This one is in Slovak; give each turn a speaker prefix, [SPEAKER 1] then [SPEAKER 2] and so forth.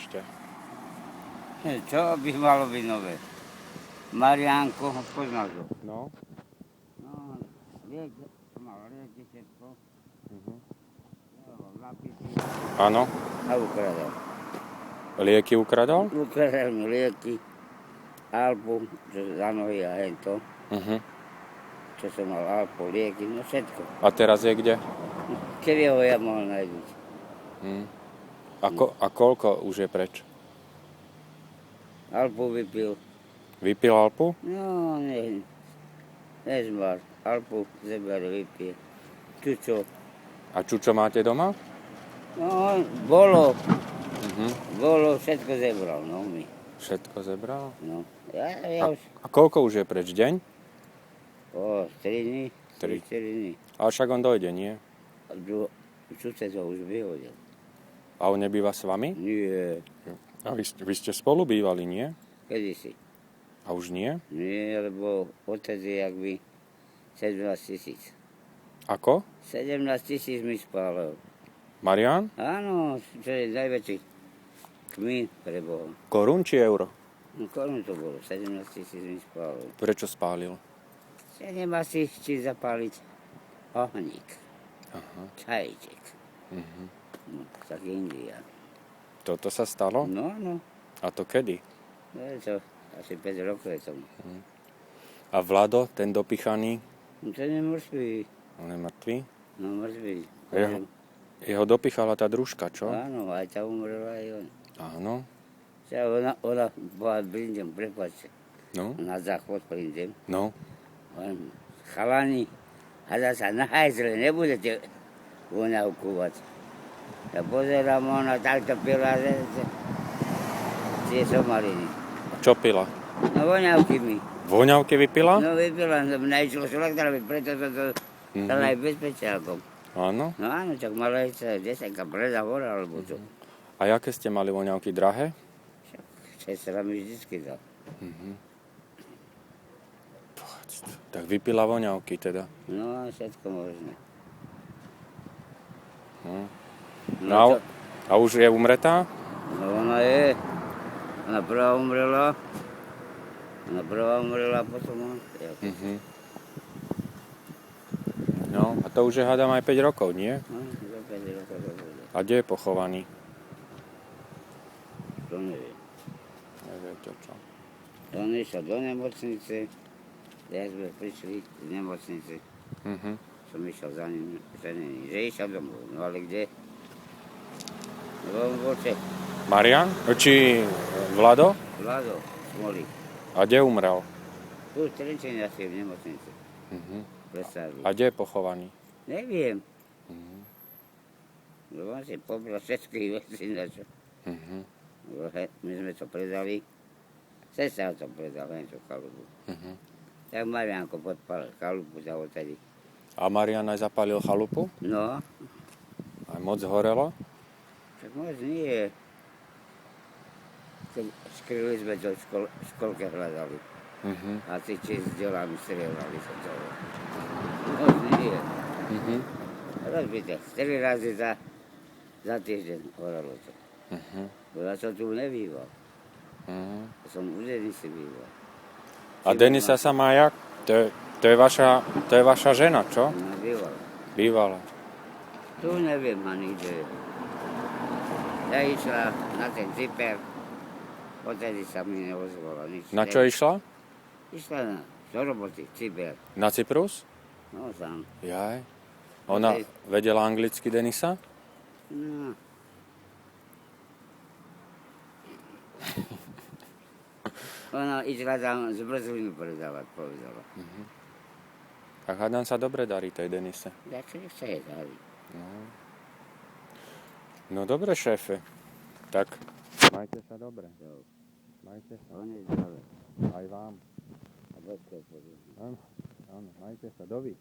[SPEAKER 1] ešte?
[SPEAKER 2] Čo by malo byť nové? Mariánko, poznáš ho?
[SPEAKER 1] No.
[SPEAKER 2] No, liek, mal lieky všetko. Napity.
[SPEAKER 1] Áno.
[SPEAKER 2] A ukradal.
[SPEAKER 1] Lieky ukradol?
[SPEAKER 2] Ukradal mi lieky, Alpu, čo za nohy a hento. Čo som mal Alpu, lieky, no všetko.
[SPEAKER 1] A teraz je kde?
[SPEAKER 2] Kedy ho ja mohol nájsť?
[SPEAKER 1] A koľko už je preč?
[SPEAKER 2] Alpu vypil.
[SPEAKER 1] Vypil Alpu?
[SPEAKER 2] No, nezmar. Alpu zeber vypije. Čučo.
[SPEAKER 1] A Čučo máte doma?
[SPEAKER 2] No, bolo. Bolo, všetko zebral, no my.
[SPEAKER 1] Všetko zebral?
[SPEAKER 2] No, ja už...
[SPEAKER 1] A koľko už je preč? Deň?
[SPEAKER 2] 3 dní, 4
[SPEAKER 1] Tri.
[SPEAKER 2] dní.
[SPEAKER 1] Ale však on dojde, nie?
[SPEAKER 2] Čuče to už vyhodil.
[SPEAKER 1] A on nebýva s vami?
[SPEAKER 2] Nie,
[SPEAKER 1] A vy ste spolu bývali, nie?
[SPEAKER 2] kedysi.
[SPEAKER 1] A už nie?
[SPEAKER 2] Nie, lebo odtedy jak by 17 000.
[SPEAKER 1] Ako?
[SPEAKER 2] 17 000 mi spálil.
[SPEAKER 1] Marián?
[SPEAKER 2] Áno, čo je najväčší kmín pre Boha.
[SPEAKER 1] Korún či euro?
[SPEAKER 2] No korun to bolo, 17 000 mi spálil.
[SPEAKER 1] Prečo spálil?
[SPEAKER 2] Ja nemá si či zapáliť ohník, čajček. No, tak India.
[SPEAKER 1] Toto sa stalo?
[SPEAKER 2] No,
[SPEAKER 1] A to kedy?
[SPEAKER 2] no je to asi 5 rokov je tomu.
[SPEAKER 1] A Vlado, ten dopichaný,
[SPEAKER 2] No to je mŕtvý,
[SPEAKER 1] on je mŕtvý?
[SPEAKER 2] no mŕtvý.
[SPEAKER 1] Jeho dopichala tá družka, čo?
[SPEAKER 2] Áno, aj tá umrela aj on.
[SPEAKER 1] Áno.
[SPEAKER 2] Ona bola blindem, prepáčte,
[SPEAKER 1] No,
[SPEAKER 2] na záchod blindem.
[SPEAKER 1] no.
[SPEAKER 2] Chalani, hada sa na hajzle, nebudete voňavkovať. Ja pozerám, ona takto pila, že tie somariny.
[SPEAKER 1] Čo pila?
[SPEAKER 2] No voňavky mi.
[SPEAKER 1] Voňavky vypila?
[SPEAKER 2] No vypila, som najčil šlaktárovi, preto som to dala aj bezpečákom.
[SPEAKER 1] Áno.
[SPEAKER 2] No áno, čak mala sa 10 preda hora, alebo čo.
[SPEAKER 1] A jaké ste mali voňavky? Drahé?
[SPEAKER 2] Sestra mi vždycky dal.
[SPEAKER 1] Tak vypila voňavky teda.
[SPEAKER 2] No a všetko možné.
[SPEAKER 1] No, a už je umretá?
[SPEAKER 2] No ona je. Ona prvá umrela, potom on.
[SPEAKER 1] No, a to už je hádam aj 5 rokov, nie?
[SPEAKER 2] No, za 5 rokov to bude.
[SPEAKER 1] A kde je pochovaný?
[SPEAKER 2] To neviem.
[SPEAKER 1] Neviete čo.
[SPEAKER 2] On išiel do nemocnice, ja sme prišli z nemocnice, som išiel za ním, že išiel domov, no ale kde? No on bol Čech,
[SPEAKER 1] Marián? Či Vlado?
[SPEAKER 2] Vlado, Smolík.
[SPEAKER 1] A kde umrel?
[SPEAKER 2] Tu v Trenčine asi v nemocnici. Predstavili.
[SPEAKER 1] A kde je pochovaný?
[SPEAKER 2] Neviem. Lebo on si pobral všetkých veci na čo. My sme to predali. Sestra to predala, niečo chalupu. Tak Mariánko podpal chalupu za odtedy.
[SPEAKER 1] A Marián aj zapálil chalupu?
[SPEAKER 2] No,
[SPEAKER 1] Aj moc horelo?
[SPEAKER 2] tak moc nie. Skryli sme to v školke hľadali. A tí či s delami strieľali sa to. Moc nie. Rozbité. 4 razy za týždeň horelo to. Bo ja som tu nebýval. Som u Denisy býval.
[SPEAKER 1] A Denisa sa má jak? To je vaša žena, čo?
[SPEAKER 2] No, bývala.
[SPEAKER 1] Bývala.
[SPEAKER 2] Tu neviem ani kde je. Ja išla na ten Cyper, odtedy sa mi neozvala nič.
[SPEAKER 1] Na čo išla?
[SPEAKER 2] Išla do roboty, Cyper.
[SPEAKER 1] Na Cyprus?
[SPEAKER 2] No, sám.
[SPEAKER 1] Jaj. Ona vedela anglicky, Denisa?
[SPEAKER 2] No. Ona išla tam zmrzlinu predávať, povedala.
[SPEAKER 1] Tak hádam sa dobre darí tej Denise.
[SPEAKER 2] Ja čo nechce je dali.
[SPEAKER 1] No dobre, šéfe. Tak majte sa dobre. Majte sa.
[SPEAKER 2] On je zdravé.
[SPEAKER 1] Aj vám.
[SPEAKER 2] A bodko podľa.
[SPEAKER 1] Áno, majte sa. Dovi.